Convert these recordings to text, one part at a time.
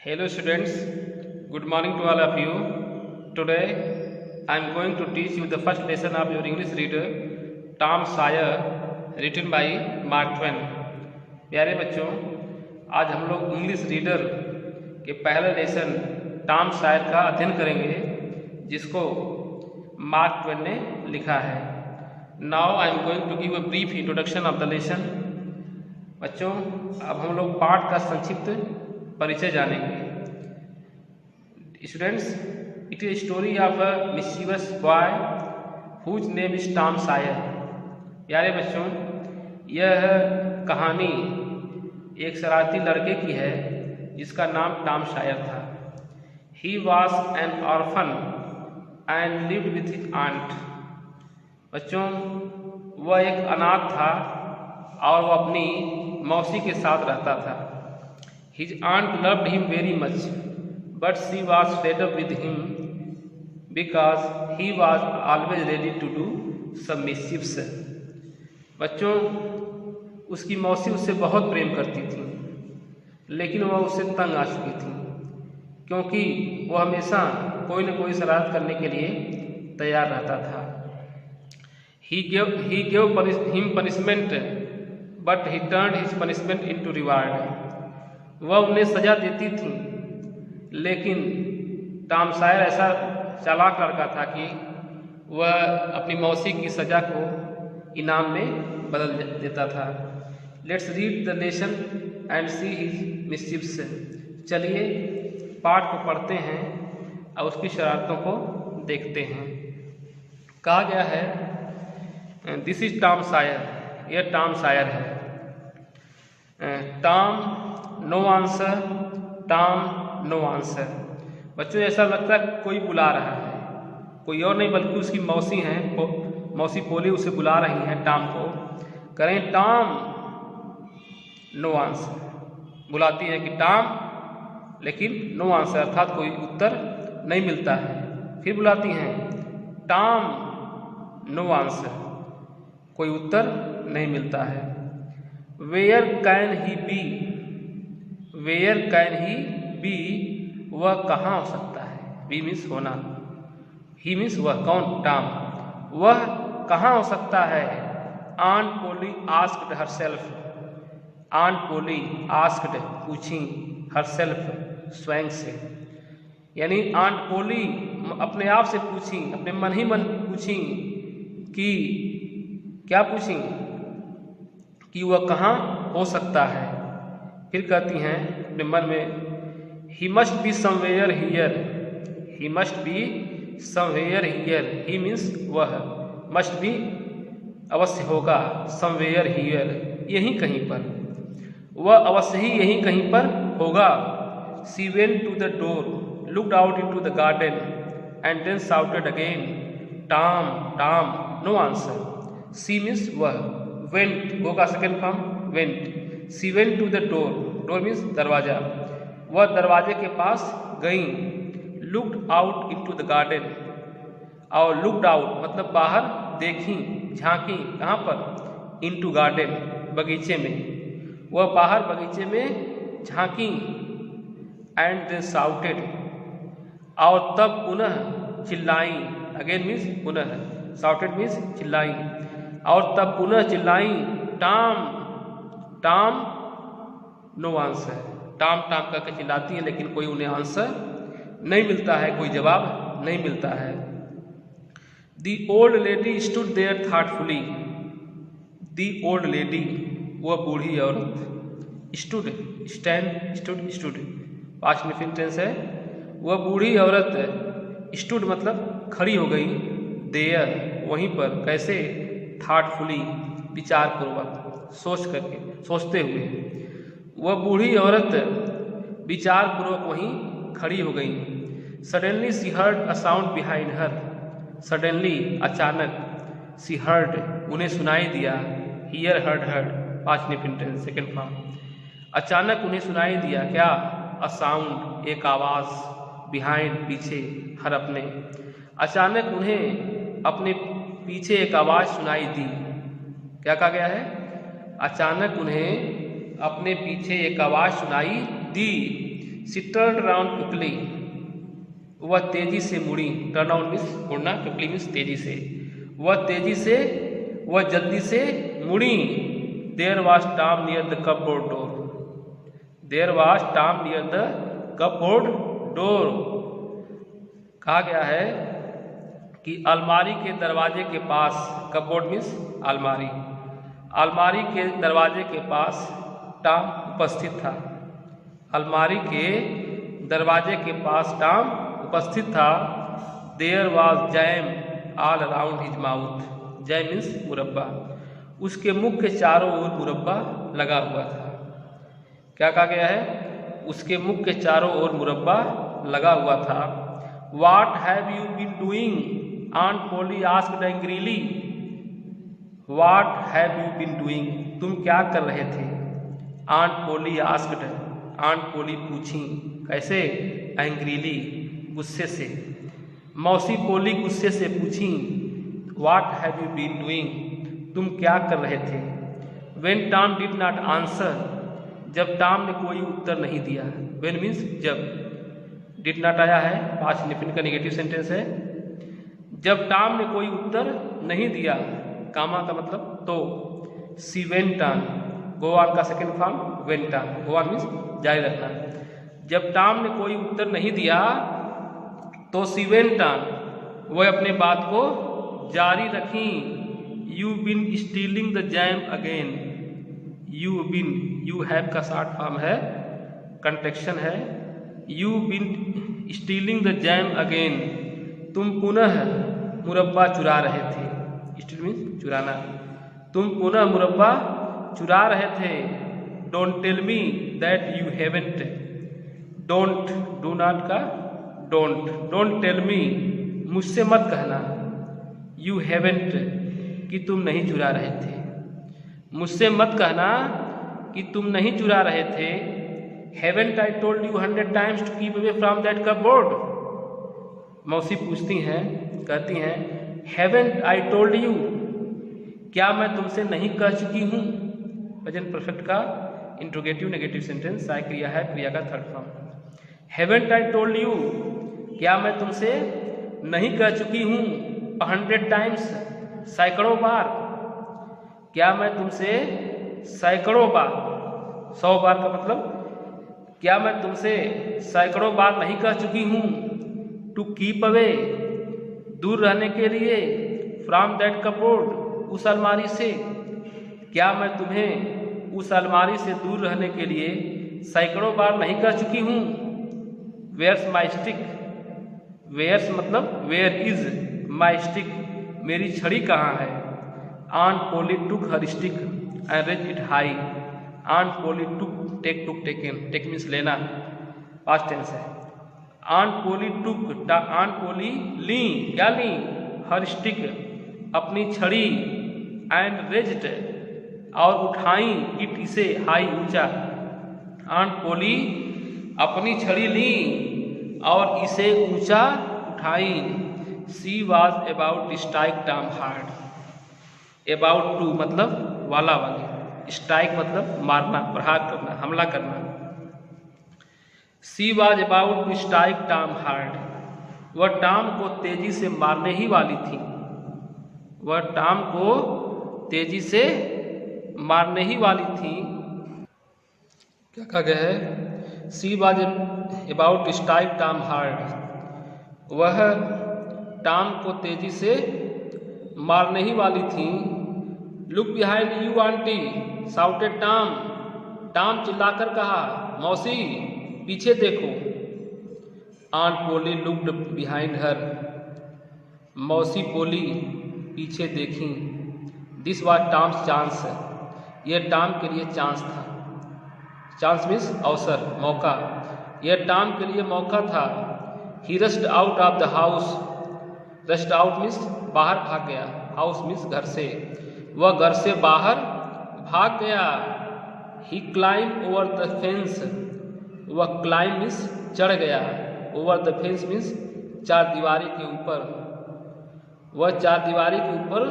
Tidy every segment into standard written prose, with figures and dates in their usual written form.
Hello students, good morning to all of you. Today I am going to teach you the first lesson of your English reader Tom Sawyer written by Mark Twain. प्यारे बच्चों, आज हम लोग English reader के पहले lesson Tom Sair का अध्ययन करेंगे जिसको मार्क ट्वेन ने लिखा है। Now I am going to give a brief introduction of the lesson. बच्चों, अब हम लोग पाठ का संक्षिप्त परिचय जानेंगे। Students, it is story of a mischievous boy whose name is Tom Sawyer. प्यारे बच्चों, यह कहानी एक शरारती लड़के की है जिसका नाम टॉम सायर था। He was an orphan and lived with his aunt. बच्चों, वह एक अनाथ था और वह अपनी मौसी के साथ रहता था। His aunt loved him very much, but she was fed up with him because he was always ready to do some mischiefs. बच्चों, उसकी मौसी उससे बहुत प्रेम करती थी, लेकिन वह उससे तंग आ चुकी थी क्योंकि वह हमेशा कोई न कोई शरारत करने के लिए तैयार रहता था। He gave him punishment, but he turned his punishment into reward. वह उन्हें सजा देती थी, लेकिन टॉम सायर ऐसा चालाक लड़का था कि वह अपनी मौसी की सजा को इनाम में बदल देता था। Let's read the lesson and see his मिस्चीव्स। चलिए पाठ को पढ़ते हैं और उसकी शरारतों को देखते हैं। कहा गया है दिस इज टॉम सायर। यह टॉम सायर है। Tom no answer, Tom no answer. बच्चों, ऐसा लगता है कोई बुला रहा है, कोई और नहीं बल्कि उसकी मौसी हैं। मौसी पोली उसे बुला रही हैं टॉम को। करें टॉम, नो आंसर। बुलाती है कि टॉम, लेकिन नो आंसर अर्थात कोई उत्तर नहीं मिलता है। फिर बुलाती हैं टॉम, नो आंसर, कोई उत्तर नहीं मिलता है। Where can he be, where can he be, वह कहाँ हो सकता है। बी मीन्स होना, ही मीन्स वह। कौन? टॉम। वह कहाँ हो सकता है। आंट पोली आस्क्ड हरसेल्फ। आंट पोली आस्क्ड, पूछी, हरसेल्फ, स्वयं से। यानी आंट पोली अपने आप से पूछी, अपने मन ही मन पूछी कि क्या पूछी कि वह कहाँ हो सकता है। फिर कहती हैं अपने मन में he must be somewhere here. He must be somewhere here. He means वह, मस्ट बी अवश्य होगा, समवेयर हियर यहीं कहीं पर, वह अवश्य ही यहीं कहीं पर होगा। She went to the door, looked out into the garden and then shouted again Tom, Tom, no answer. She means वह, वेंट होगा second form, went. She went to the door, door means दरवाजा। वह दरवाजे के पास गई। Looked out into the garden, और looked out मतलब बाहर देखी, झांकी। कहाँ पर? इनटू गार्डन, बगीचे में। वह बाहर बगीचे में झांकी। एंड देन शाउटेड, और तब पुनः चिल्लाई। अगेन मीन्स पुनः, शाउटेड मीन्स चिल्लाई, और तब पुनः चिल्लाई Tom, Tom, no answer. Tom Tom करके चिल्लाती है, लेकिन कोई उन्हें आंसर नहीं मिलता है, कोई जवाब नहीं मिलता है। The old lady stood there thoughtfully. The old lady, वह बूढ़ी औरत। Stood, stand, stood, stood past में टेंस है। वह बूढ़ी औरत स्टूड मतलब खड़ी हो गई। देयर वहीं पर, कैसे? थॉटफुली विचारपूर्वक, सोच करके, सोचते हुए। वह बूढ़ी औरत विचारपूर्वक वहीं खड़ी हो गई। Suddenly she heard a sound behind her. Suddenly अचानक, सी हर्ड उन्हें सुनाई दिया। हियर हर्ड, हर्ड पास्ट में टेंस सेकेंड फॉर्म। अचानक उन्हें सुनाई दिया क्या? अ साउंड एक आवाज, बिहाइंड पीछे, हर अपने। अचानक उन्हें अपने पीछे एक आवाज सुनाई दी। क्या कहा गया है? अचानक उन्हें अपने पीछे एक आवाज सुनाई दी। शी टर्न अराउंड क्विकली, वह तेजी से मुड़ी। टर्न अराउंड मीन्स मुड़ना, क्विकली मीन्स तेजी से। वह जल्दी से मुड़ी। There was Tom near the cupboard door, there was Tom near the cupboard door. कहा गया है कि अलमारी के दरवाजे के पास, कपबोर्ड मीन्स अलमारी, अलमारी के दरवाजे के पास टॉम उपस्थित था। अलमारी के दरवाजे के पास टॉम उपस्थित था। There was jam all around his mouth, jam means मुरब्बा, उसके मुख के चारों ओर मुरब्बा लगा हुआ था। क्या कहा गया है? उसके मुख के चारों ओर मुरब्बा लगा हुआ था। What have you been doing? Aunt Polly asked angrily. What have you been doing? तुम क्या कर रहे थे? Aunt Polly asked. Aunt Polly पूछी। कैसे? Angrily, गुस्से से। मौसी पोली गुस्से से पूछी। What have you been doing? तुम क्या कर रहे थे? When Tom did not answer. जब टॉम ने कोई उत्तर नहीं दिया। When मीन्स जब, डिड नॉट आया है, पास्ट इंडेफिनिट का नेगेटिव सेंटेंस है। जब टॉम ने कोई उत्तर नहीं दिया, कामा का मतलब तो। She went on, go on का second form went on, go on means जारी रखना। जब टॉम ने कोई उत्तर नहीं दिया तो सी वेंट ऑन, वह अपने बात को जारी रखी। You been stealing the jam again, you been, you have का शॉर्ट फॉर्म है, कंट्रैक्शन है। You been stealing the jam again, तुम पुनः मुरब्बा चुरा रहे थे। स्टील मीन्स चुराना। तुम पुनः मुरब्बा चुरा रहे थे। Don't tell me that you haven't, don't, do not का डोंट, डोंट टेल मी, मुझसे मत कहना। यू हैवेंट, कि तुम नहीं चुरा रहे थे। मुझसे मत कहना कि तुम नहीं चुरा रहे थे। Haven't I told you 100 times to keep away from that cupboard? मौसी पूछती हैं, कहती हैं, Haven't I told you? क्या मैं तुमसे नहीं कह चुकी हूँ? प्रेजेंट परफेक्ट का इंट्रोगेटिव नेगेटिव सेंटेंस, सहायक क्रिया है, क्रिया का third form. Haven't I told you? क्या मैं तुमसे नहीं कह चुकी हूँ? 100 times, सैकड़ों बार। क्या मैं तुमसे सैकड़ों बार, 100 बार का मतलब, क्या मैं तुमसे सैकड़ों बार नहीं कह चुकी हूँ? टू कीप अवे, दूर रहने के लिए। फ्रॉम दैट कपबोर्ड, उस अलमारी से। क्या मैं तुम्हें उस अलमारी से दूर रहने के लिए सैकड़ों बार नहीं कह चुकी हूँ? वेयर्स माई स्टिक, वेयर्स मतलब वेयर इज माई स्टिक, मेरी छड़ी कहाँ है? Aunt Polly took her stick and raise it high. Aunt Polly took, took taken, take means लेना, पास्ट टेंस है। Aunt Polly took, aunt Polly ली, क्या ली? हर स्टिक, अपनी छड़ी। एंड रेज्ड, और उठाई, इट इसे, हाई ऊंचा। आंट पोली अपनी छड़ी ली और इसे ऊंचा उठाई। She was about to strike Tom hard, about to मतलब वाला वाली, स्ट्राइक मतलब मारना, प्रहार करना, हमला करना। She was about to strike Tom hard, वह टॉम को तेजी से मारने ही वाली थी। वह टॉम को तेजी से मारने ही वाली थी। क्या कहा गया है? She was about to strike Tom hard, वह टॉम को तेजी से मारने ही वाली थी। Look behind you aunty, shouted Tom, Tom चिल्लाकर कहा, मौसी पीछे देखो। Aunt Polly looked behind her, मौसी पोली पीछे देखी। दिस वॉज टॉम्स चांस, यह टॉम के लिए चांस था। चांस मीन्स अवसर, मौका। यह टॉम के लिए मौका था। He rushed out of the house, rushed out means बाहर भाग गया, हाउस मीन्स घर से। वह घर से बाहर भाग गया। ही क्लाइंब ओवर द फेंस, वह क्लाइंब मीन्स चढ़ गया, ओवर द फेंस मीन्स चार दीवारी के ऊपर। वह चार दीवारी के ऊपर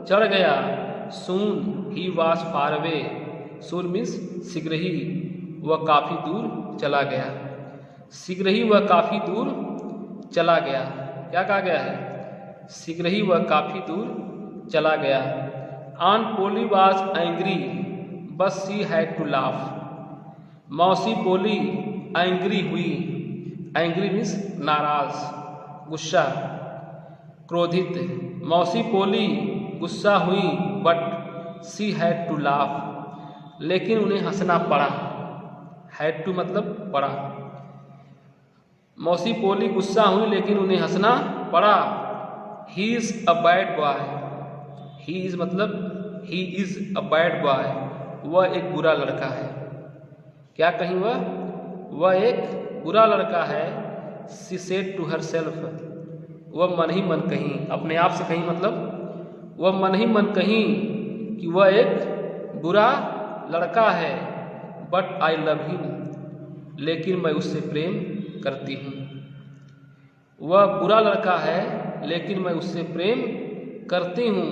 चढ़ गया। Soon he was far away, soon means शीघ्र ही, वह काफ़ी दूर चला गया। शीघ्र ही वह काफ़ी दूर चला गया। क्या कहा गया है? शीघ्र ही वह काफ़ी दूर चला गया। Aunt Polly was angry, but she had to laugh. मौसी पोली एंग्री हुई। एंग्री मीन्स नाराज, गुस्सा, क्रोधित। मौसी पोली गुस्सा हुई, but she had to laugh, लेकिन उन्हें हंसना पड़ा। हैड टू मतलब पड़ा। मौसी पोली गुस्सा हुई लेकिन उन्हें हंसना पड़ा। He is a bad boy. He is मतलब he is a bad boy, वह एक बुरा लड़का है। क्या कहीं वह एक बुरा लड़का है। She said to herself, वह मन ही मन कहीं, अपने आप से कहीं मतलब वह मन ही मन कहीं कि वह एक बुरा लड़का है। बट आई लव हिम, लेकिन मैं उससे प्रेम करती हूँ। वह बुरा लड़का है लेकिन मैं उससे प्रेम करती हूँ।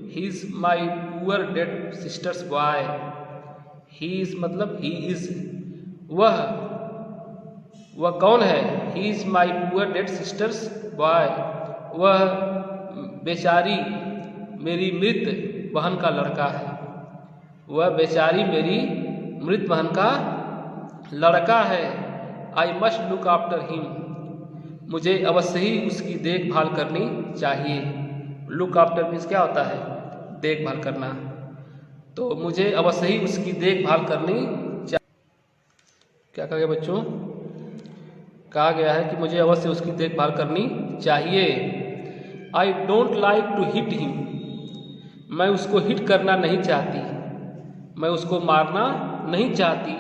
He is my poor dead sisters boy. He is मतलब ही इज़, वह कौन है? He is my poor dead sisters boy, वह बेचारी मेरी मृत बहन का लड़का है। वह बेचारी मेरी मृत बहन का लड़का है। I must look after him, मुझे अवश्य ही उसकी देखभाल करनी चाहिए। लुक आफ्टर मीन्स क्या होता है? देखभाल करना। तो मुझे अवश्य ही उसकी देखभाल करनी चाहिए। क्या कहा गया बच्चों? कहा गया है कि मुझे अवश्य उसकी देखभाल करनी चाहिए। I don't like to hit him, मैं उसको हिट करना नहीं चाहती, मैं उसको मारना नहीं चाहती।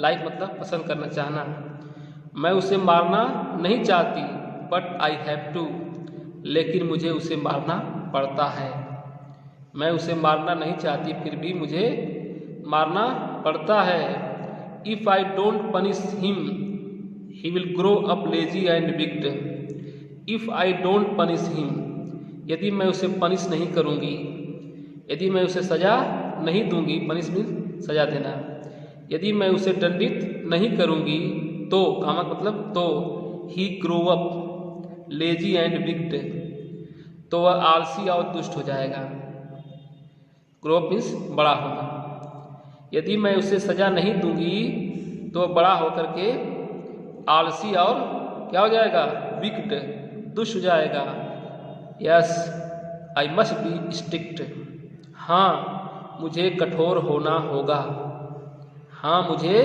लाइक मतलब पसंद करना, चाहना। मैं उसे मारना नहीं चाहती, बट आई हैव टू, लेकिन मुझे उसे मारना पड़ता है। मैं उसे मारना नहीं चाहती, फिर भी मुझे मारना पड़ता है। If I don't punish him he will grow up lazy and wicked. If I don't punish him, यदि मैं उसे पनिश नहीं करूँगी, यदि मैं उसे सज़ा नहीं दूंगी, पनिश मीन्स सज़ा देना, यदि मैं उसे दंडित नहीं करूँगी तो, कामक मतलब तो, he grow up lazy and wicked, तो वह आलसी और दुष्ट हो जाएगा। ग्रो अप मीन्स बड़ा होना। यदि मैं उसे सज़ा नहीं दूंगी तो वह बड़ा होकर के आलसी और क्या हो जाएगा? विक्ड, दुष्ट हो जाएगा। Yes I must be strict, हाँ मुझे कठोर होना होगा। हाँ मुझे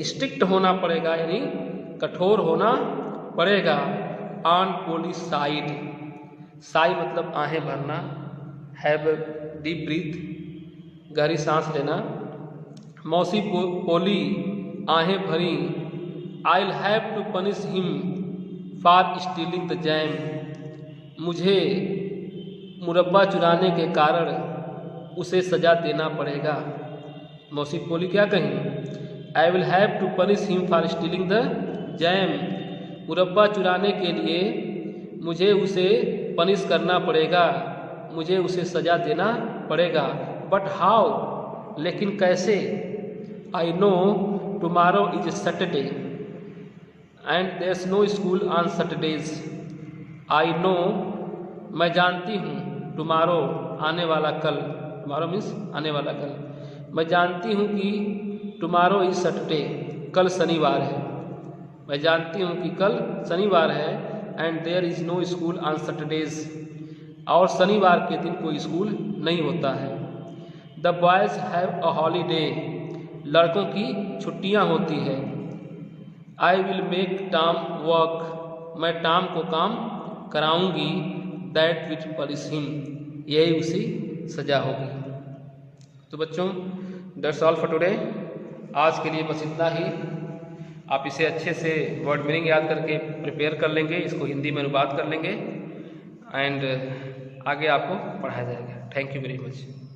स्ट्रिक्ट होना पड़ेगा, यानी कठोर होना पड़ेगा। ऑन पोली साइड, साई मतलब आहें भरना। हैव डीप ब्रीथ, गहरी सांस लेना। मौसी पोली आहें भरी। I will have to punish him for stealing the jam, मुझे मुरब्बा चुराने के कारण उसे सजा देना पड़ेगा। मौसी पोली क्या कहीं? I will have to punish him for stealing the jam, मुरब्बा चुराने के लिए मुझे उसे पनिश करना पड़ेगा, मुझे उसे सजा देना पड़ेगा। बट हाउ, लेकिन कैसे? I know tomorrow is Saturday and there is no school on Saturdays. I know मैं जानती हूँ, टुमारो आने वाला कल, टुमारो मीन्स आने वाला कल, मैं जानती हूँ कि टुमारो इज सैटरडे, कल शनिवार है। मैं जानती हूँ कि कल शनिवार है। And there is no school on Saturdays, और शनिवार के दिन कोई स्कूल नहीं होता है। The boys have a holiday, लड़कों की छुट्टियाँ होती है। I will make Tom work, मैं टॉम को काम कराऊंगी। दैट विच पनिश हिम, यही उसी सजा होगी। तो बच्चों दैट्स ऑल फॉर टुडे, आज के लिए बस इतना ही। आप इसे अच्छे से वर्ड मीनिंग याद करके प्रिपेयर कर लेंगे, इसको हिंदी में अनुवाद कर लेंगे एंड आगे आपको पढ़ाया जाएगा। Thank you very much.